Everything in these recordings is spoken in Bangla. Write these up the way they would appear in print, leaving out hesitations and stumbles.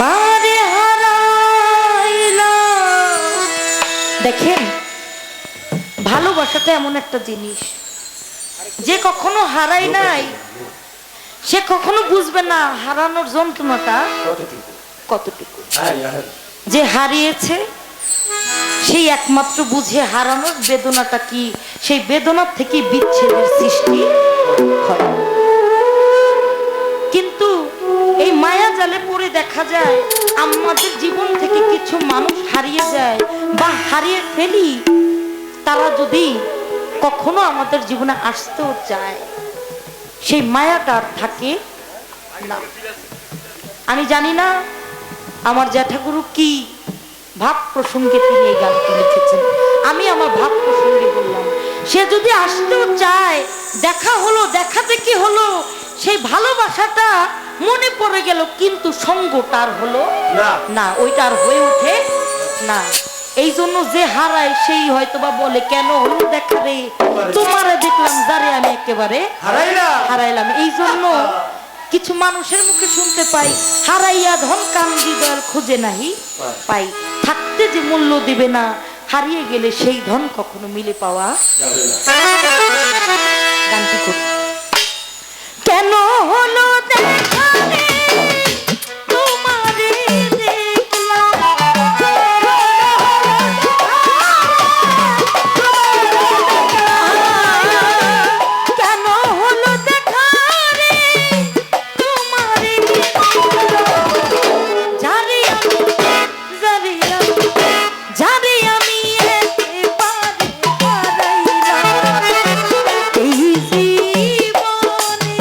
বারে হারাইলা। দেখেন, ভালোবাসাটা এমন একটা জিনিস যে কখনো হারাই নাই সে কখনো বুঝবে না হারানোর যন্ত্রণাটা কতটুকু। যে হারিয়েছে সেই একমাত্র বুঝে হারানোর বেদনাটা কি, সেই বেদনার থেকে বিচ্ছেদের সৃষ্টি হয়। কিন্তু এই মায়া জালে পড়ে দেখা যায় আমাদের জীবন থেকে কিছু মানুষ হারিয়ে যায় বা হারিয়ে ফেলি, তারা যদি কখনো আমাদের জীবনে আসতেও চায় সেই মায়াটা আর থাকে না। আমি জানি না আমার জ্যাঠাগুরু কি ভাব প্রসঙ্গে তিনি এই গানটি লিখেছেন, আমি আমার ভাব প্রসঙ্গে বললাম। সে যদি আসতেও চায়, দেখা হলো, দেখাতে কি হলো, সেই ভালোবাসাটা মনে পড়ে গেল, কিন্তু সঙ্গটা আর হলো না, ওইটা আর হয়ে ওঠে না। এই জন্য যে হারায় সেই হয়তো বা বলে, কেন হলো দেখা রে, তোমারে দেখলাম যারে আমি একেবারে হারাইলাম। এই জন্য কিছু মানুষের মুখে শুনতে পাই, হারাইয়া ধন কান্দি দয়াল খুঁজে নাহি পাই। থাকতে যে মূল্য দিবে না, হারিয়ে গেলে সেই ধন কখনো মিলে পাওয়া যাবে না। গানটি করি। কেন হলো দেখা রে, তোমারে দেখলাম, কেন হলো দেখা রে, তোমারে যারে আমি যারে আমি একেবারে হারাইলাম। এই জীবনে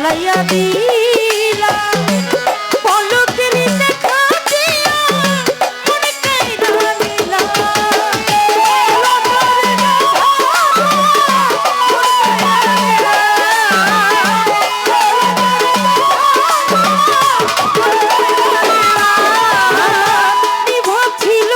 জ্বালাইয়া দিলা পলকের দেখা দিয়া মনে কাইরা দিলা নিভাছিল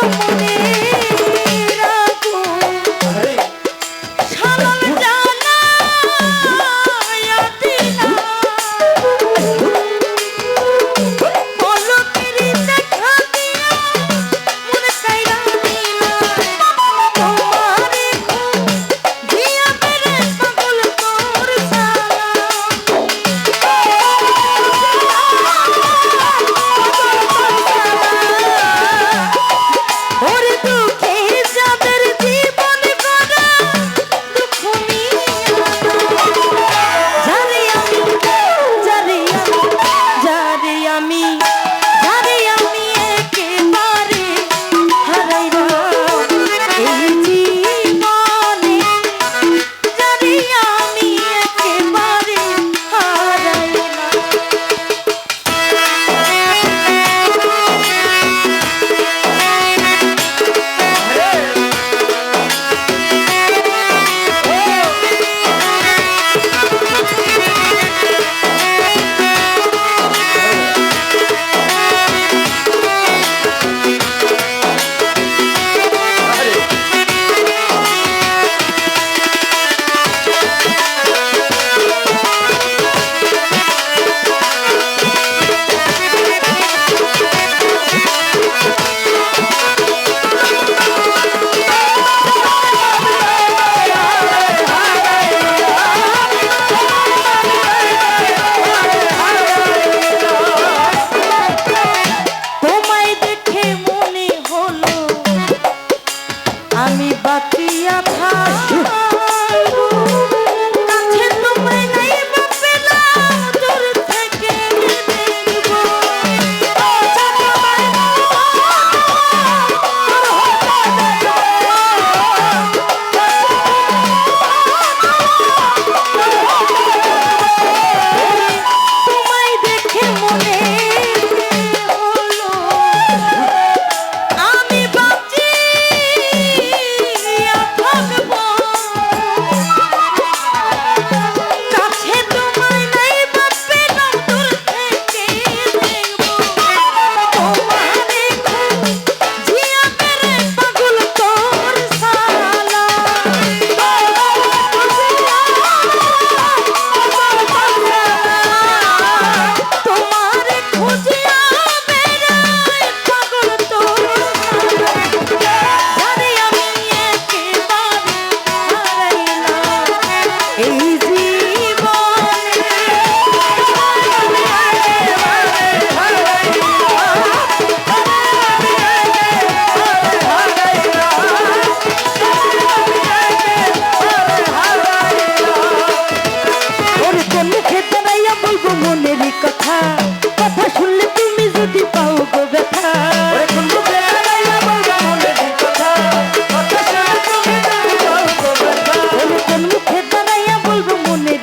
মনে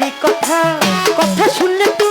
কথা শুনলে